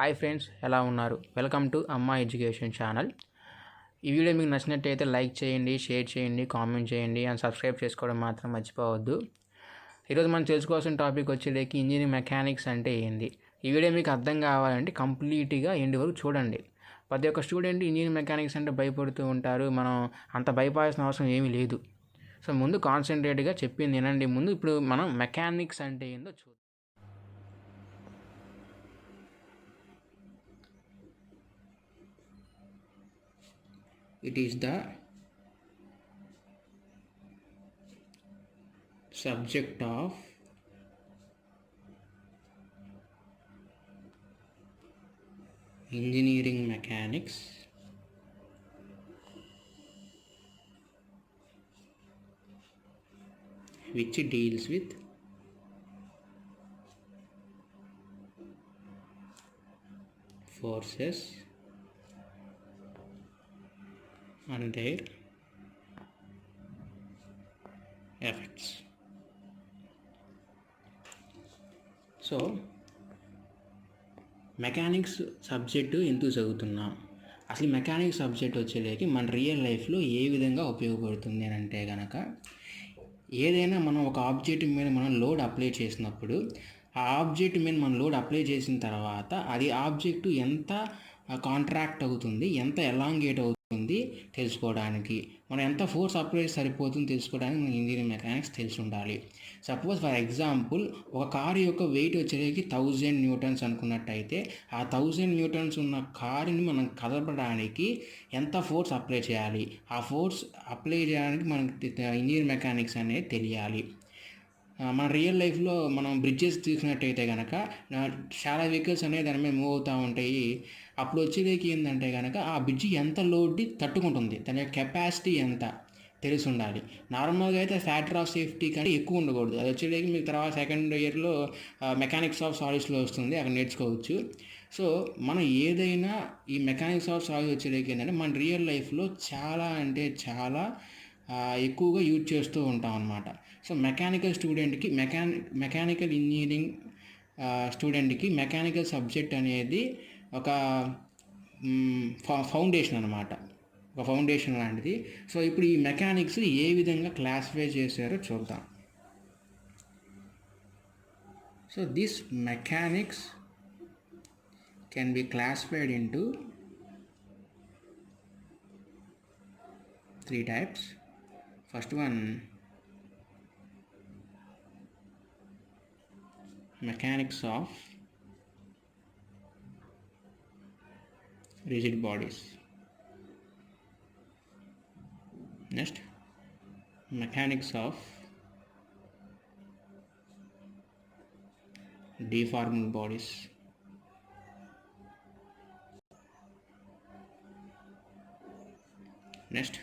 Hi friends, ఎలా ఉన్నారు? Welcome to అమ్మా ఎడ్యుకేషన్ ఛానల్. ఈ వీడియో మీకు నచ్చినట్టయితే లైక్ చేయండి, షేర్ చేయండి, కామెంట్ చేయండి అండ్ సబ్స్క్రైబ్ చేసుకోవడం మాత్రం మర్చిపోవద్దు. ఈరోజు మనం తెలుసుకోవాల్సిన టాపిక్ వచ్చేటికి ఇంజనీరింగ్ మెకానిక్స్ అంటే ఏంది. ఈ వీడియో మీకు అర్థం కావాలంటే కంప్లీట్గా ఎండ్ వరకు చూడండి. ప్రతి ఒక్క స్టూడెంట్ ఇంజనీరింగ్ మెకానిక్స్ అంటే భయపడుతూ ఉంటారు. మనం అంత భయపడాల్సిన అవసరం ఏమీ లేదు. సో ముందు కాన్సన్ట్రేట్గా చెప్పింది వినండి. ఇప్పుడు మనం మెకానిక్స్ అంటే ఏందో చూద్దాం. It is the subject of engineering mechanics which deals with forces and their effects. So mechanics subject ఎందుకు చదువుతున్నాం, అసలు మెకానిక్స్ సబ్జెక్ట్ వచ్చేలేకి మన రియల్ లైఫ్లో ఏ విధంగా ఉపయోగపడుతుంది అని అంటే కనుక, ఏదైనా మనం ఒక ఆబ్జెక్ట్ మీద మనం లోడ్ అప్లై చేసినప్పుడు ఆ ఆబ్జెక్ట్ మీద మనం లోడ్ అప్లై చేసిన తర్వాత అది ఆబ్జెక్టు ఎంత కాంట్రాక్ట్ అవుతుంది, ఎంత ఎలాంగేట్ అవుతుంది తెలుసుకోవడానికి, మనం ఎంత ఫోర్స్ అప్లై సరిపోతుంది తెలుసుకోవడానికి మనకి ఇంజనీరింగ్ మెకానిక్స్ తెలిసి ఉండాలి. సపోజ్ ఫర్ ఎగ్జాంపుల్ ఒక కారు యొక్క వెయిట్ వచ్చేసరికి 1000 న్యూటన్స్ అనుకున్నట్టయితే ఆ 1000 న్యూటన్స్ ఉన్న కారుని మనం కదపడానికి ఎంత ఫోర్స్ అప్లై చేయాలి, ఆ ఫోర్స్ అప్లై చేయడానికి మనకి ఇంజనీరింగ్ మెకానిక్స్ అనేది తెలియాలి. మన రియల్ లైఫ్లో మనం బ్రిడ్జెస్ తీసుకున్నట్టయితే కనుక చాలా వెహికల్స్ అనేవి దాని మీద మూవ్ అవుతూ ఉంటాయి. అప్పుడు వచ్చేదేకి ఏంటంటే కనుక ఆ బ్రిడ్జి ఎంత లోడ్ని తట్టుకుంటుంది, దాని యొక్క కెపాసిటీ ఎంత తెలిసి ఉండాలి. నార్మల్గా అయితే ఫ్యాక్టర్ ఆఫ్ సేఫ్టీ కంటే ఎక్కువ ఉండకూడదు. అది వచ్చేదేకి మీకు తర్వాత సెకండ్ ఇయర్లో మెకానిక్స్ ఆఫ్ సాలిడ్స్లో వస్తుంది, అక్కడ నేర్చుకోవచ్చు. సో మనం ఏదైనా ఈ మెకానిక్స్ ఆఫ్ సాలిడ్స్ వచ్చేదేకి ఏంటంటే మన రియల్ లైఫ్లో చాలా అంటే చాలా ఎక్కువగా యూజ్ చేస్తూ ఉంటాం అన్నమాట. సో మెకానికల్ స్టూడెంట్కి మెకానికల్ ఇంజనీరింగ్ స్టూడెంట్కి మెకానికల్ సబ్జెక్ట్ అనేది ఒక ఫౌండేషన్ అనమాట, ఒక ఫౌండేషన్ లాంటిది. సో ఇప్పుడు ఈ మెకానిక్స్ ఏ విధంగా క్లాసిఫై చేశారో చూద్దాం. So this mechanics can be classified into 3 types. First one, mechanics of rigid bodies. Next, mechanics of deformed bodies. Next,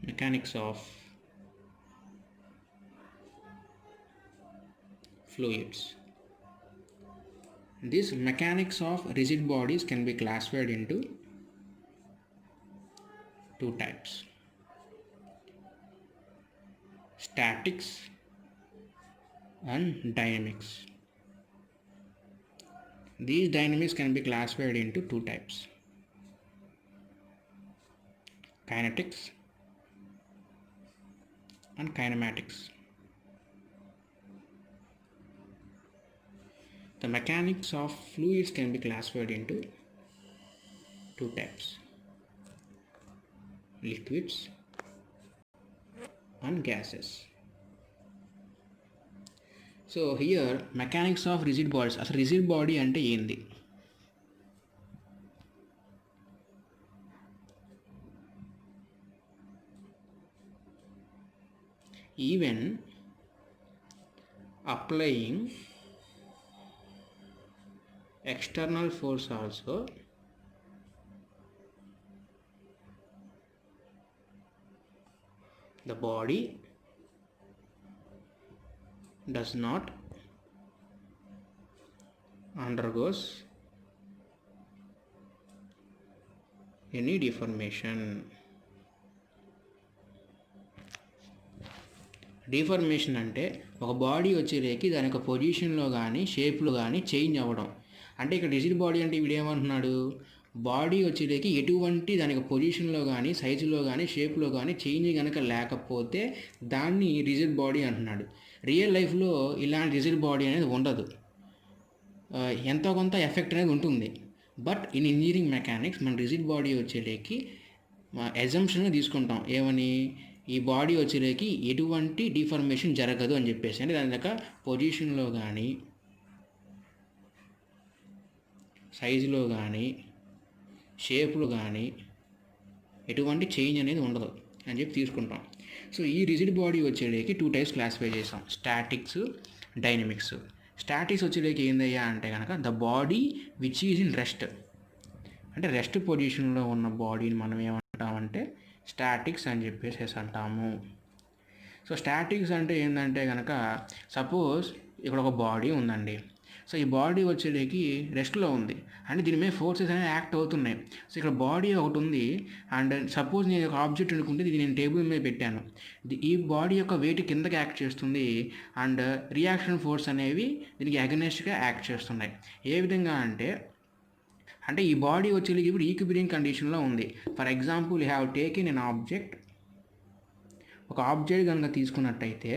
mechanics of fluids. These mechanics of rigid bodies can be classified into 2 types: statics and dynamics. These dynamics can be classified into 2 types: kinetics and kinematics. The mechanics of fluids can be classified into 2 types: liquids and gases. So here mechanics of rigid bodies. అసలు rigid body అంటే ఏంది? Even applying external force also, the body does not undergoes any deformation. Deformation అంటే ఒక body వచ్చేలేకి దాని యొక్క పొజిషన్లో కానీ షేప్లో కానీ చేంజ్ అవ్వడం. అంటే ఇక్కడ రిజిడ్ బాడీ అంటే వీడు ఏమంటున్నాడు, బాడీ వచ్చేటికి ఎటువంటి దానికి పొజిషన్లో కానీ సైజులో కానీ షేప్లో కానీ చేంజ్ కనుక లేకపోతే దాన్ని రిజిడ్ బాడీ అంటున్నాడు. రియల్ లైఫ్లో ఇలాంటి రిజిడ్ బాడీ అనేది ఉండదు, ఎంతో కొంత ఎఫెక్ట్ అనేది ఉంటుంది. బట్ ఇన్ ఇంజనీరింగ్ మెకానిక్స్ మన రిజిడ్ బాడీ వచ్చేటికి ఎజంప్షన్గా తీసుకుంటాం, ఏమని, ఈ బాడీ వచ్చేటికి ఎటువంటి డిఫార్మేషన్ జరగదు అని చెప్పేసి. అంటే దాని యొక్క పొజిషన్లో కానీ సైజులో కానీ షేప్లో కానీ ఎటువంటి చేంజ్ అనేది ఉండదు అని చెప్పి తీసుకుంటాం. సో ఈ రిజిడ్ బాడీ వచ్చేటికి 2 టైప్స్ క్లాసిఫై చేస్తాం, స్టాటిక్స్, డైనమిక్స్. స్టాటిక్స్ వచ్చేటికి ఏందయ్యా అంటే కనుక the body which is in rest, అంటే రెస్ట్ పొజిషన్లో ఉన్న బాడీని మనం ఏమంటామంటే స్టాటిక్స్ అని చెప్పేసి అంటాము. సో స్టాటిక్స్ అంటే ఏంటంటే కనుక సపోజ్ ఇక్కడ ఒక బాడీ ఉందండి. సో ఈ బాడీ వచ్చేటికి రెస్ట్లో ఉంది, అంటే దీని మీద ఫోర్సెస్ అనేవి యాక్ట్ అవుతున్నాయి. సో ఇక్కడ బాడీ ఒకటి ఉంది, అండ్ సపోజ్ నేను ఒక ఆబ్జెక్ట్ అనుకుంటే ఇది నేను టేబుల్ మీద పెట్టాను, ఈ బాడీ యొక్క వెయిట్ కిందకి యాక్ట్ చేస్తుంది, అండ్ రియాక్షన్ ఫోర్స్ అనేవి దీనికి అగెనెస్ట్గా యాక్ట్ చేస్తున్నాయి. ఏ విధంగా అంటే ఈ బాడీ వచ్చేటికి ఇప్పుడు ఈక్విలిబ్రియం కండిషన్లో ఉంది. For example you have taken an object, ఒక ఆబ్జెక్ట్ కనుక తీసుకున్నట్టయితే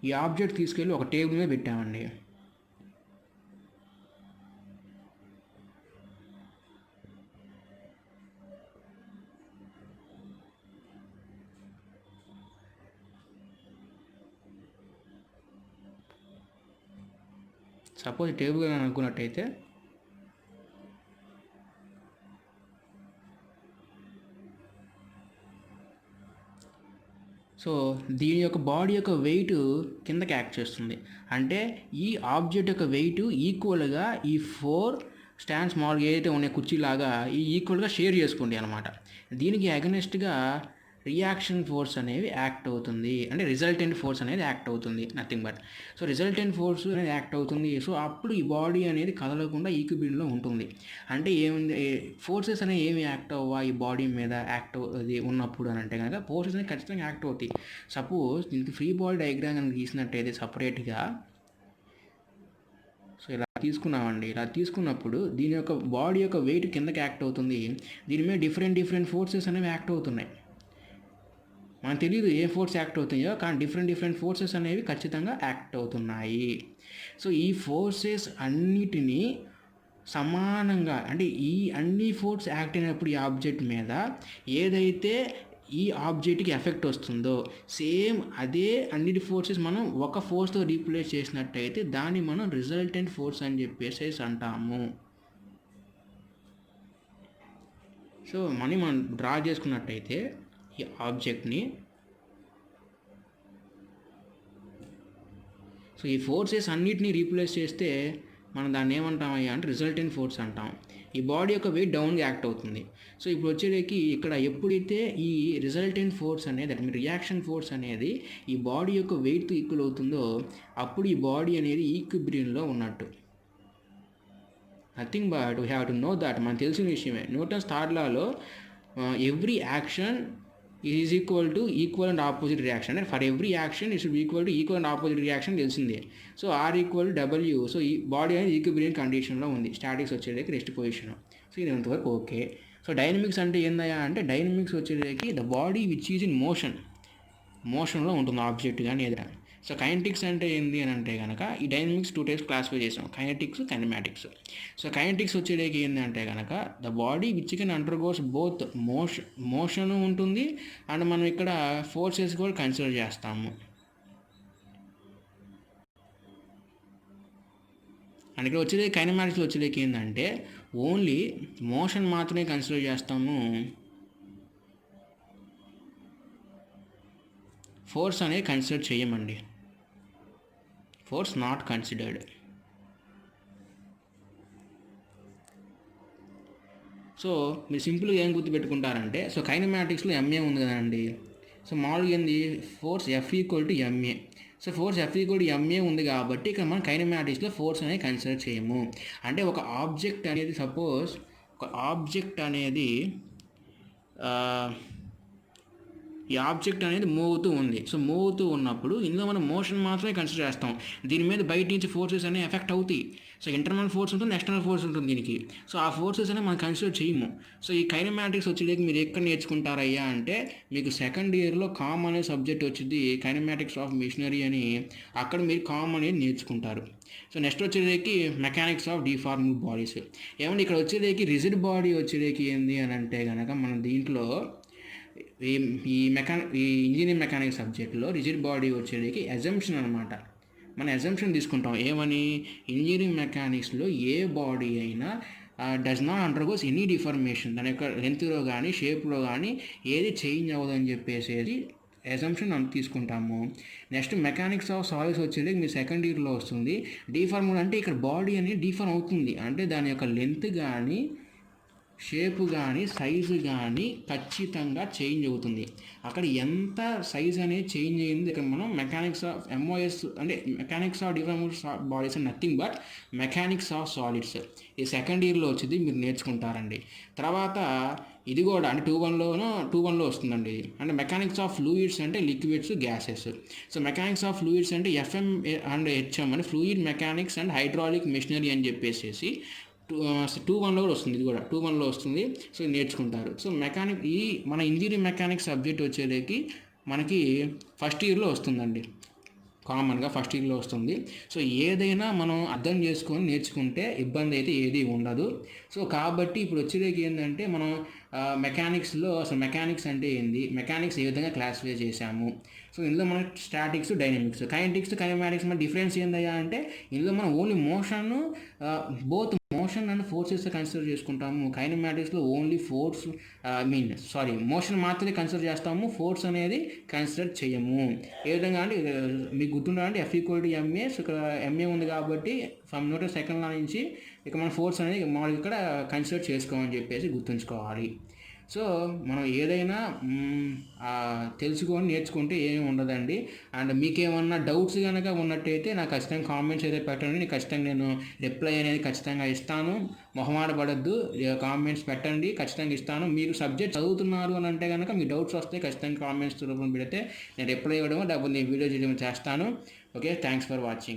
ఈ ఆబ్జెక్ట్ తీసుకెళ్ళి ఒక టేబుల్ మీద పెట్టామండి. సపోజ్ టేబుల్ అని అనుకున్నట్టయితే సో దీని యొక్క బాడీ యొక్క వెయిట్ కిందకి యాక్ట్ చేస్తుంది, అంటే ఈ ఆబ్జెక్ట్ యొక్క వెయిట్ ఈక్వల్గా ఈ 4 స్టాండ్ స్మాల్ ఏదైతే ఉన్నాయి కుర్చీలాగా ఈ ఈక్వల్గా షేర్ చేసుకోండి అనమాట. దీనికి అగెనెస్ట్గా రియాక్షన్ ఫోర్స్ అనేవి యాక్ట్ అవుతుంది, అంటే రిజల్టెంట్ ఫోర్స్ అనేది యాక్ట్ అవుతుంది, nothing but. So resultant force అనేది యాక్ట్ అవుతుంది. సో అప్పుడు ఈ బాడీ అనేది కదలకుండా ఈక్విలిబ్రియంలో ఉంటుంది. అంటే ఏముంది, ఫోర్సెస్ అనేవి ఏమి యాక్ట్ అవ్వా ఈ బాడీ మీద యాక్ట్ అది ఉన్నప్పుడు అని అంటే కనుక ఫోర్సెస్ అనేవి ఖచ్చితంగా యాక్ట్ అవుతాయి. సపోజ్ దీనికి ఫ్రీ బాడీ డయాగ్రామ్ కనుక గీసినట్టయితే సపరేట్గా, సో ఇలా తీసుకున్నామండి. ఇలా తీసుకున్నప్పుడు దీని యొక్క బాడీ యొక్క వెయిట్ కిందకి యాక్ట్ అవుతుంది, దీని మీద డిఫరెంట్ ఫోర్సెస్ అనేవి యాక్ట్ అవుతున్నాయి. మనకు తెలియదు ఏ ఫోర్స్ యాక్ట్ అవుతాయో, కానీ డిఫరెంట్ ఫోర్సెస్ అనేవి ఖచ్చితంగా యాక్ట్ అవుతున్నాయి. సో ఈ ఫోర్సెస్ అన్నిటినీ సమానంగా, అంటే ఈ అన్ని ఫోర్స్ యాక్ట్ అయినప్పుడు ఈ ఆబ్జెక్ట్ మీద ఏదైతే ఈ ఆబ్జెక్ట్కి ఎఫెక్ట్ వస్తుందో సేమ్ అదే అన్నిటి ఫోర్సెస్ మనం ఒక ఫోర్స్తో రీప్లేస్ చేసినట్టయితే దాన్ని మనం రిజల్టెంట్ ఫోర్స్ అని చెప్పేసి అంటాము. సో మనం డ్రా చేసుకున్నట్టయితే ఈ ఆబ్జెక్ట్ని, సో ఈ ఫోర్సెస్ అన్నిటినీ రీప్లేస్ చేస్తే మనం దాన్ని ఏమంటామయ్యా అంటే రిజల్టెంట్ ఫోర్స్ అంటాం. ఈ బాడీ యొక్క వెయిట్ డౌన్గా యాక్ట్ అవుతుంది. సో ఇప్పుడు వచ్చేటికి ఇక్కడ ఎప్పుడైతే ఈ రిజల్టెంట్ ఫోర్స్ అనేది, అంటే రియాక్షన్ ఫోర్స్ అనేది ఈ బాడీ యొక్క వెయిట్తో ఈక్వల్ అవుతుందో అప్పుడు ఈ బాడీ అనేది ఈక్విలిబ్రియంలో ఉన్నట్టు. Nothing but we have to know that, మనకు తెలిసిన విషయమే. న్యూటన్స్ థర్డ్ లాలో every action is equal and opposite reaction, అంటే for every action it should equal and opposite reaction తెలిసిందే. So R=W. సో ఈ బాడీ అనేది ఈక్విలిబ్రియం కండిషన్లో ఉంది. స్టాటిక్స్ వచ్చేటికి రెస్ట్ పొజిషన్. సో ఇది ఇంతవరకు ఓకే. సో డైనమిక్స్ అంటే ఏందయ్యా అంటే డైనమిక్స్ వచ్చేటికి the body which is in మోషన్లో ఉంటుంది ఆబ్జెక్ట్ కానీ ఏదైనా. సో కైనెటిక్స్ అంటే ఏంది అని అంటే కనుక ఈ డైనమిక్స్ 2 టైప్స్ క్లాసిఫై చేసాం, కైనెటిక్స్, కైనమాటిక్స్. సో కైనెటిక్స్ వచ్చేటికి ఏంటంటే కనుక the body which can undergoes both motion ఉంటుంది అండ్ మనం ఇక్కడ ఫోర్సెస్ కూడా కన్సిడర్ చేస్తాము. అండ్ ఇక్కడ వచ్చేది కైనమాటిక్స్లో వచ్చేటికి ఏంటంటే ఓన్లీ మోషన్ మాత్రమే కన్సిడర్ చేస్తాము, ఫోర్స్ అనేది కన్సిడర్ చేయమండి. Force not considered. సో మీరు సింపుల్గా ఏం గుర్తుపెట్టుకుంటారంటే, సో కైనమాటిక్స్లో MA ఉంది కదండి. సో మామూలుగా ఏంది force F=MA. So force F=MA ఉంది కాబట్టి ఇక్కడ మనం కైనమాటిక్స్లో ఫోర్స్ అనేది కన్సిడర్ చేయము. అంటే ఒక ఆబ్జెక్ట్ అనేది, సపోజ్ ఒక ఆబ్జెక్ట్ అనేది ఈ ఆబ్జెక్ట్ అనేది మూవ్ అవుతూ ఉంది. సో మూవ్ అవుతూ ఉన్నప్పుడు ఇందులో మనం మోషన్ మాత్రమే కన్సిడర్ చేస్తాం. దీని మీద బయట నుంచి ఫోర్సెస్ అనేవి ఎఫెక్ట్ అవుతాయి. సో ఇంటర్నల్ ఫోర్స్ ఉంటుంది, ఎక్స్టర్నల్ ఫోర్స్ ఉంటుంది దీనికి. సో ఆ ఫోర్సెస్ అనేవి మనం కన్సిడర్ చేయము. సో ఈ కైనమాటిక్స్ వచ్చేటికి మీరు ఎక్కడ నేర్చుకుంటారయ్యా అంటే మీకు సెకండ్ ఇయర్లో కామ్ అనే సబ్జెక్ట్ వచ్చింది, కైనమాటిక్స్ ఆఫ్ మిషనరీ అని. అక్కడ మీరు కామ్ అనేది నేర్చుకుంటారు. సో నెక్స్ట్ వచ్చేదేకి మెకానిక్స్ ఆఫ్ డిఫార్మ్డ్ బాడీస్. ఏమంటే ఇక్కడ వచ్చేదేకి రిజిడ్ బాడీ వచ్చేదేకి ఏంది అని అంటే కనుక మనం దీంట్లో ఈ ఈ ఇంజనీరింగ్ మెకానిక్స్ సబ్జెక్ట్లో రిజిడ్ బాడీ వచ్చేటికి అజంప్షన్ అనమాట. మన అజంప్షన్ తీసుకుంటాం ఏమని, ఇంజనీరింగ్ మెకానిక్స్లో ఏ బాడీ అయినా does not undergoes any deformation, దాని యొక్క లెంత్లో కానీ షేప్లో కానీ ఏది చేంజ్ అవ్వదని చెప్పేసి అజంప్షన్ మనం తీసుకుంటాము. నెక్స్ట్ మెకానిక్స్ ఆఫ్ సాలిడ్స్ వచ్చేది మీ సెకండ్ ఇయర్లో వస్తుంది. డిఫార్మ్ అంటే ఇక్కడ బాడీ అనేది డిఫార్మ్ అవుతుంది అంటే దాని యొక్క లెంత్ కానీ షేపు కానీ సైజు కానీ ఖచ్చితంగా చేంజ్ అవుతుంది. అక్కడ ఎంత సైజ్ అనేది చేంజ్ అయ్యింది ఇక్కడ మనం మెకానిక్స్ ఆఫ్ ఎంఓఎస్ అంటే mechanics of different bodies nothing but mechanics of solids ఈ సెకండ్ ఇయర్లో వచ్చేది మీరు నేర్చుకుంటారండి. తర్వాత ఇది కూడా అంటే 2-1లో వస్తుందండి. అంటే మెకానిక్స్ ఆఫ్ ఫ్లూయిడ్స్ అంటే liquids gases. So mechanics of fluids అంటే ఎఫ్ఎం అండ్ హెచ్ఎం అంటే fluid mechanics and hydraulic machinery అని చెప్పేసి 2-1లో కూడా వస్తుంది. ఇది కూడా 2-1లో వస్తుంది. సో నేర్చుకుంటారు. సో మన ఇంజనీరింగ్ మెకానిక్స్ సబ్జెక్ట్ వచ్చేటికి మనకి ఫస్ట్ ఇయర్లో వస్తుందండి. కామన్గా ఫస్ట్ ఇయర్లో వస్తుంది. సో ఏదైనా మనం అర్థం చేసుకొని నేర్చుకుంటే ఇబ్బంది అయితే ఏది ఉండదు. సో కాబట్టి ఇప్పుడు వచ్చేటికి ఏంటంటే మనం మెకానిక్స్లో అసలు మెకానిక్స్ అంటే ఏంది, మెకానిక్స్ ఏ విధంగా క్లాసిఫై చేశాము. సో ఇందులో మనం స్టాటిక్స్, డైనమిక్స్, కైనెటిక్స్, కైనమాటిక్స్ మన డిఫరెన్స్ ఏందయ్యా అంటే ఇందులో మనం only motion both motion and forces consider చేసుకుంటాము. కైనమాటిక్స్లో ఓన్లీ మోషన్ మాత్రమే కన్సిడర్ చేస్తాము, ఫోర్స్ అనేది కన్సిడర్ చేయము. ఏ విధంగా అంటే మీకు గుర్తుండాలంటే F=ma. సో ఇక్కడ MA ఉంది కాబట్టి ఫ్రమ్ న్యూటన్ సెకండ్ లా నుంచి ఇక మన ఫోర్స్ అనేది మామూలుగా ఇక్కడ కన్సిడర్ చేసుకోమని చెప్పేసి గుర్తుంచుకోవాలి. సో మనం ఏదైనా తెలుసుకొని నేర్చుకుంటే ఏమి ఉండదండి. అండ్ మీకేమన్నా డౌట్స్ కనుక ఉన్నట్టయితే నాకు ఖచ్చితంగా కామెంట్స్ అయితే పెట్టండి. నేను ఖచ్చితంగా రిప్లై అనేది ఖచ్చితంగా ఇస్తాను. మొహమాట పడద్దు, కామెంట్స్ పెట్టండి, ఖచ్చితంగా ఇస్తాను. మీరు సబ్జెక్ట్ చదువుతున్నారు అని అంటే కనుక మీ డౌట్స్ వస్తే ఖచ్చితంగా కామెంట్స్ రూపంలో పెడితే నేను రిప్లై ఇవ్వడం లేకపోతే నేను వీడియో చేయడం చేస్తాను. Okay, thanks for watching.